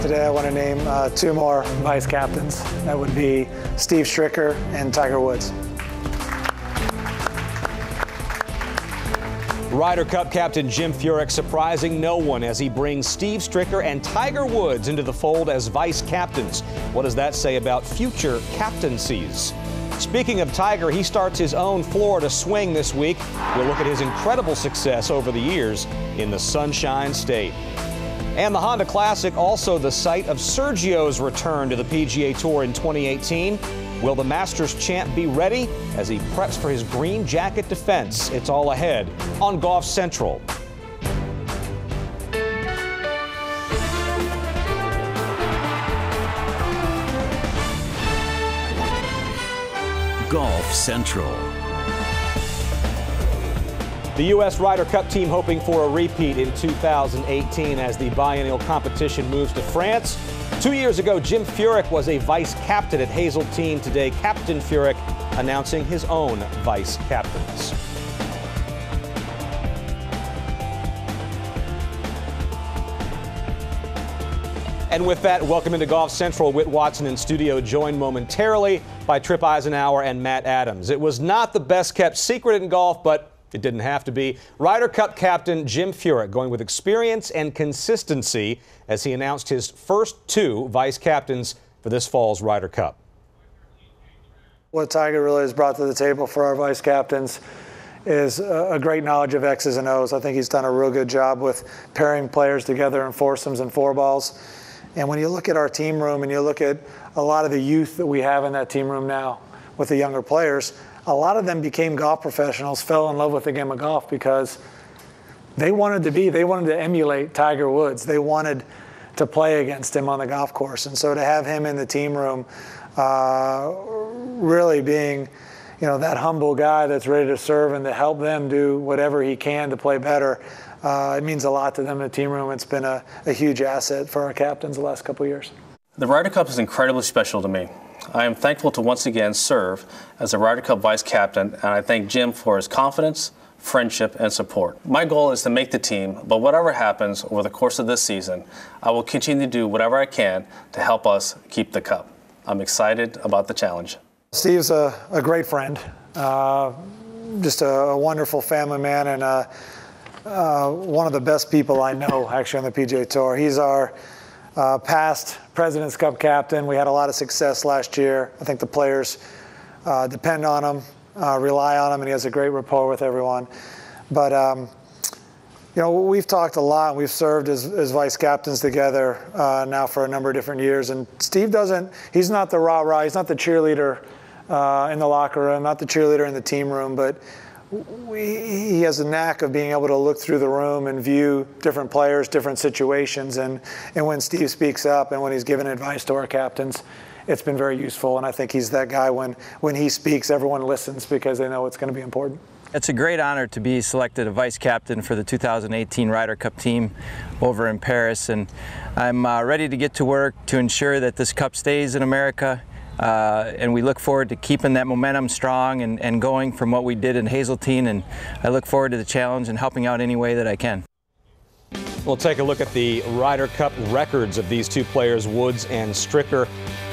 Today I want to name two more vice captains. That would be Steve Stricker and Tiger Woods. Ryder Cup captain Jim Furyk surprising no one as he brings Steve Stricker and Tiger Woods into the fold as vice captains. What does that say about future captaincies? Speaking of Tiger, he starts his own Florida swing this week. We'll look at his incredible success over the years in the Sunshine State. And the Honda Classic, also the site of Sergio's return to the PGA Tour in 2018. Will the Masters champ be ready as he preps for his green jacket defense? It's all ahead on Golf Central. Golf Central. The U.S. Ryder Cup team hoping for a repeat in 2018 as the biennial competition moves to France. 2 years ago, Jim Furyk was a vice captain at Hazeltine. Today, Captain Furyk announcing his own vice captains. And with that, welcome into Golf Central. Whit Watson in studio, joined momentarily by Tripp Eisenhower and Matt Adams. It was not the best kept secret in golf, but it didn't have to be. Ryder Cup captain Jim Furyk going with experience and consistency as he announced his first two vice captains for this fall's Ryder Cup. What Tiger really has brought to the table for our vice captains is a great knowledge of X's and O's. I think he's done a real good job with pairing players together in foursomes and four balls. And when you look at our team room and you look at a lot of the youth that we have in that team room now with the younger players, a lot of them became golf professionals, fell in love with the game of golf because they wanted to emulate Tiger Woods. They wanted to play against him on the golf course. And so to have him in the team room, really being, that humble guy that's ready to serve and to help them do whatever he can to play better, it means a lot to them in the team room. It's been a huge asset for our captains the last couple of years. The Ryder Cup is incredibly special to me. I am thankful to once again serve as the Ryder Cup vice captain, and I thank Jim for his confidence, friendship, and support. My goal is to make the team, but whatever happens over the course of this season, I will continue to do whatever I can to help us keep the cup. I'm excited about the challenge. Steve's a great friend, just a wonderful family man, and one of the best people I know actually on the PGA Tour. He's our past President's Cup captain. We had a lot of success last year. I think the players depend on him, rely on him, and he has a great rapport with everyone. But, we've talked a lot. We've served as vice captains together now for a number of different years. And Steve he's not the rah-rah, he's not the cheerleader in the locker room, not the cheerleader in the team room, but he has a knack of being able to look through the room and view different players, different situations. And when Steve speaks up and when he's giving advice to our captains, it's been very useful. And I think he's that guy when he speaks, everyone listens because they know it's going to be important. It's a great honor to be selected a vice captain for the 2018 Ryder Cup team over in Paris. And I'm ready to get to work to ensure that this cup stays in America. And we look forward to keeping that momentum strong and going from what we did in Hazeltine, and I look forward to the challenge and helping out any way that I can. We'll take a look at the Ryder Cup records of these two players, Woods and Stricker.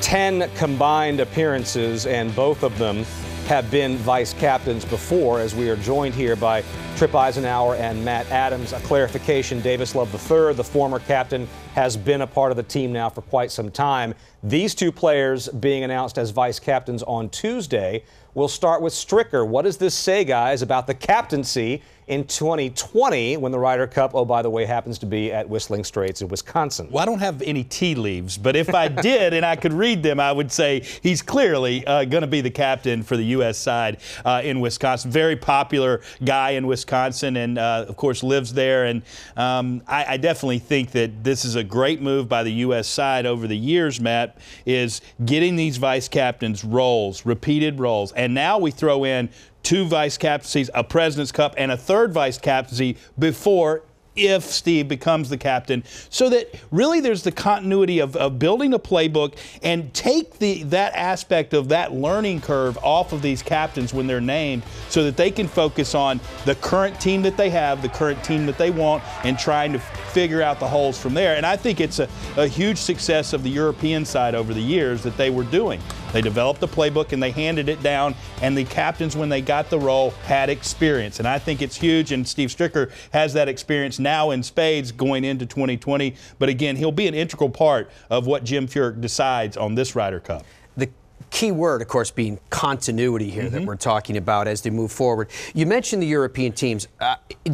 10 combined appearances, and both of them have been vice captains before, as we are joined here by Tripp Eisenhower and Matt Adams. A clarification, Davis Love III, the former captain, has been a part of the team now for quite some time. These two players being announced as vice captains on Tuesday. We'll start with Stricker. What does this say, guys, about the captaincy in 2020 when the Ryder Cup, oh, by the way, happens to be at Whistling Straits in Wisconsin? Well, I don't have any tea leaves, but if I did and I could read them, I would say he's clearly going to be the captain for the U.S. side in Wisconsin. Very popular guy in Wisconsin and, of course, lives there. And I definitely think that this is a great move by the U.S. side over the years, Matt, is getting these vice captains roles, repeated roles. And now we throw in two vice captaincies, a President's Cup, and a third vice captaincy before if Steve becomes the captain, so that really there's the continuity of building a playbook and take that aspect of that learning curve off of these captains when they're named, so that they can focus on the current team that they have, the current team that they want, and trying to figure out the holes from there. And I think it's a huge success of the European side over the years that they were doing. They developed the playbook and they handed it down, and the captains, when they got the role, had experience. And I think it's huge, and Steve Stricker has that experience now in spades going into 2020. But again, he'll be an integral part of what Jim Furyk decides on this Ryder Cup. The key word, of course, being continuity here that we're talking about as they move forward. You mentioned the European teams.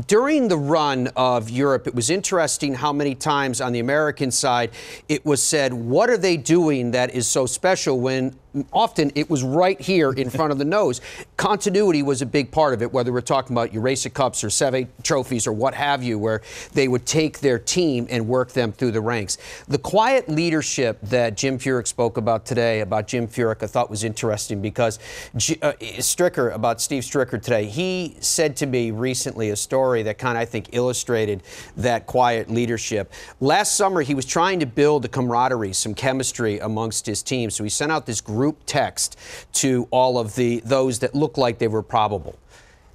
During the run of Europe, it was interesting how many times on the American side it was said, what are they doing that is so special, when often it was right here in front of the nose. Continuity was a big part of it, whether we're talking about Eurasia Cups or Seve trophies or what have you, where they would take their team and work them through the ranks. The quiet leadership that Jim Furyk spoke about today, about Jim Furyk, I thought was interesting, because Steve Stricker today, he said to me recently a story that kind of, I think, illustrated that quiet leadership. Last summer, he was trying to build a camaraderie, some chemistry amongst his team, so he sent out this group text to all of those that looked like they were probable.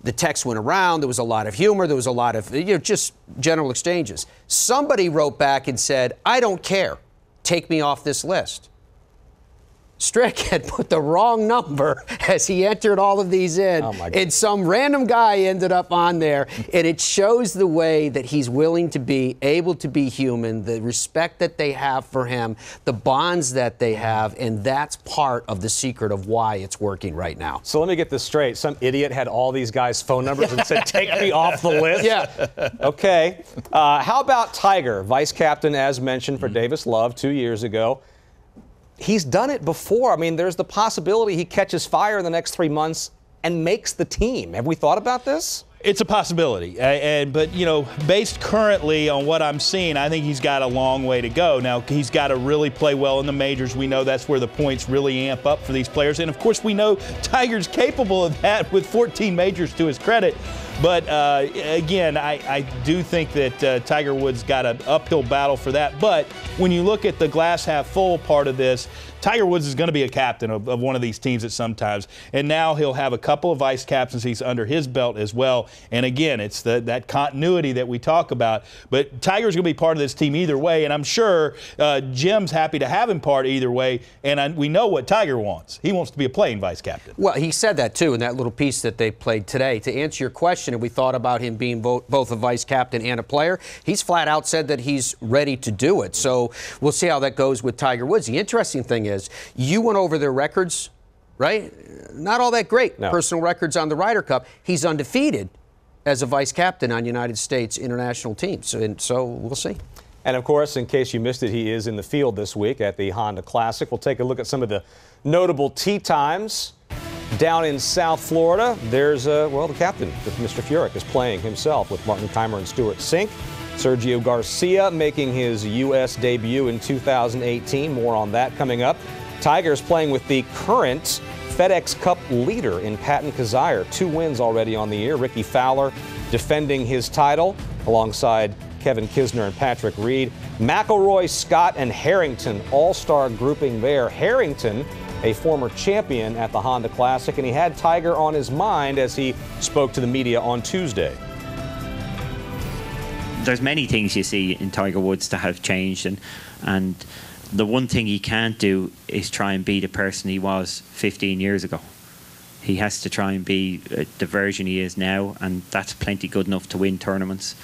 The text went around. There was a lot of humor. There was a lot of just general exchanges. Somebody wrote back and said, "I don't care. Take me off this list." Strick had put the wrong number as he entered all of these in, and some random guy ended up on there. And it shows the way that he's willing to be able to be human, the respect that they have for him, the bonds that they have, and that's part of the secret of why it's working right now. So let me get this straight. Some idiot had all these guys' phone numbers and said, take me off the list? Yeah. Okay. How about Tiger, vice captain, as mentioned, for Davis Love 2 years ago? He's done it before. I mean, there's the possibility he catches fire in the next 3 months and makes the team. Have we thought about this? It's a possibility, but based currently on what I'm seeing, I think he's got a long way to go. Now, he's got to really play well in the majors. We know that's where the points really amp up for these players, and of course we know Tiger's capable of that with 14 majors to his credit. But again, I do think that Tiger Woods got an uphill battle for that. But when you look at the glass half full part of this, Tiger Woods is going to be a captain of one of these teams at some times. And now he'll have a couple of vice captaincies under his belt as well. And again, it's that continuity that we talk about. But Tiger's going to be part of this team either way. And I'm sure Jim's happy to have him part either way. And we know what Tiger wants. He wants to be a playing vice captain. Well, he said that, too, in that little piece that they played today. To answer your question, and we thought about him being both a vice captain and a player, he's flat out said that he's ready to do it. So we'll see how that goes with Tiger Woods. The interesting thing is, you went over their records, right? Not all that great. No. Personal records on the Ryder Cup. He's undefeated as a vice captain on United States international teams. So we'll see. And of course, in case you missed it, he is in the field this week at the Honda Classic. We'll take a look at some of the notable tee times. Down in South Florida, there's, the captain, Mr. Furyk, is playing himself with Martin Kaymer and Stuart Sink. Sergio Garcia making his U.S. debut in 2018. More on that coming up. Tiger's playing with the current FedEx Cup leader in Patton Kizzire. 2 wins already on the year. Ricky Fowler defending his title alongside Kevin Kisner and Patrick Reed. McIlroy, Scott, and Harrington, all-star grouping there. Harrington, a former champion at the Honda Classic, and he had Tiger on his mind as he spoke to the media on Tuesday. There's many things you see in Tiger Woods that have changed, and the one thing he can't do is try and be the person he was 15 years ago. He has to try and be the version he is now, and that's plenty good enough to win tournaments.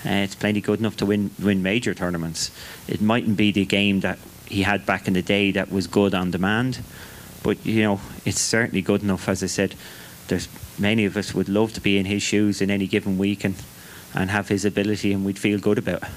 It's plenty good enough to win major tournaments. It mightn't be the game that he had back in the day that was good on demand, but it's certainly good enough. As I said, there's many of us would love to be in his shoes in any given week and have his ability, and we'd feel good about it.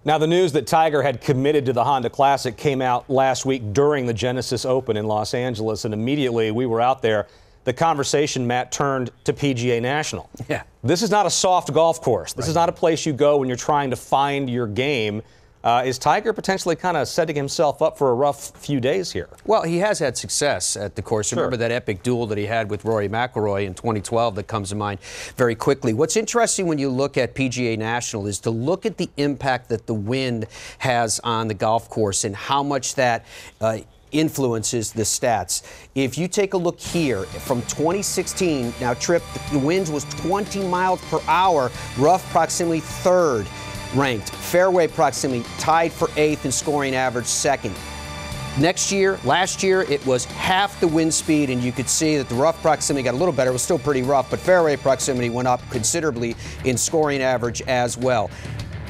Now, the news that Tiger had committed to the Honda Classic came out last week during the Genesis Open in Los Angeles, and immediately we were out there. The conversation, Matt, turned to PGA National. Yeah. This is not a soft golf course. This is not a place you go when you're trying to find your game. Is Tiger potentially kind of setting himself up for a rough few days here? Well, he has had success at the course. Sure. Remember that epic duel that he had with Rory McIlroy in 2012 that comes to mind very quickly. What's interesting when you look at PGA National is to look at the impact that the wind has on the golf course and how much that influences the stats. If you take a look here from 2016, now Tripp, the wind was 20 miles per hour, rough proximity third ranked, fairway proximity tied for 8th and scoring average 2nd. Last year, it was half the wind speed, and you could see that the rough proximity got a little better. It was still pretty rough, but fairway proximity went up considerably in scoring average as well.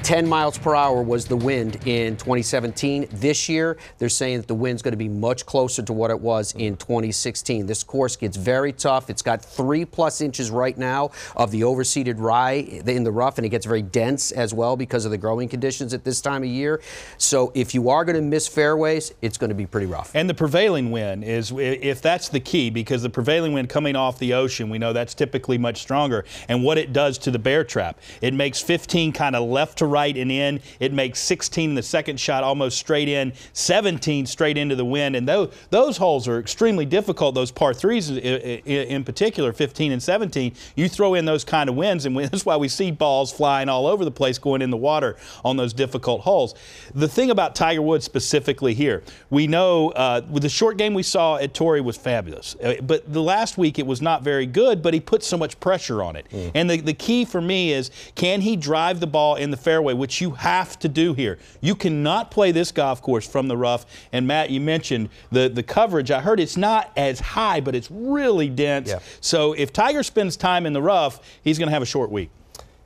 10 miles per hour was the wind in 2017. This year, they're saying that the wind's going to be much closer to what it was in 2016. This course gets very tough. It's got 3+ inches right now of the overseeded rye in the rough, and it gets very dense as well because of the growing conditions at this time of year. So if you are going to miss fairways, it's going to be pretty rough. And the prevailing wind is, if that's the key, because the prevailing wind coming off the ocean, we know that's typically much stronger. And what it does to the bear trap, it makes 15 kind of left to right and in. It makes 16 in the second shot almost straight in, 17 straight into the wind. And those holes are extremely difficult, those par 3s in particular, 15 and 17. You throw in those kind of winds, and that's why we see balls flying all over the place going in the water on those difficult holes. The thing about Tiger Woods specifically here, we know with the short game we saw at Torrey was fabulous. But the last week it was not very good, but he put so much pressure on it. And the key for me is, can he drive the ball in the fairway, which you have to do here. You cannot play this golf course from the rough. And Matt, you mentioned the coverage. I heard it's not as high, but it's really dense. Yeah. So if Tiger spends time in the rough, he's going to have a short week.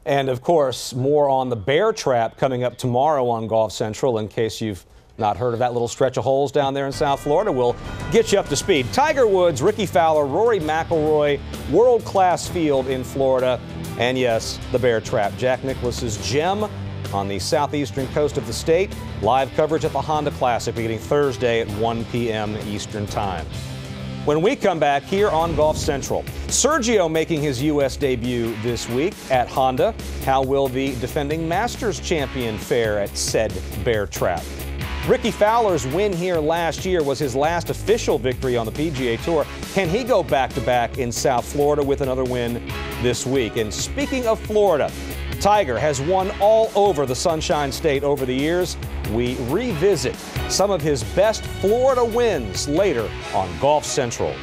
And of course, more on the bear trap coming up tomorrow on Golf Central. In case you've not heard of that little stretch of holes down there in South Florida, we'll get you up to speed. Tiger Woods, Ricky Fowler, Rory McIlroy, world-class field in Florida. And yes, the bear trap. Jack Nicklaus's gem on the southeastern coast of the state. Live coverage at the Honda Classic beginning Thursday at 1 p.m. Eastern Time. When we come back here on Golf Central, Sergio making his U.S. debut this week at Honda. How will the defending Masters champion fare at said bear trap? Ricky Fowler's win here last year was his last official victory on the PGA Tour. Can he go back-to-back in South Florida with another win this week? And speaking of Florida, Tiger has won all over the Sunshine State over the years. We revisit some of his best Florida wins later on Golf Central.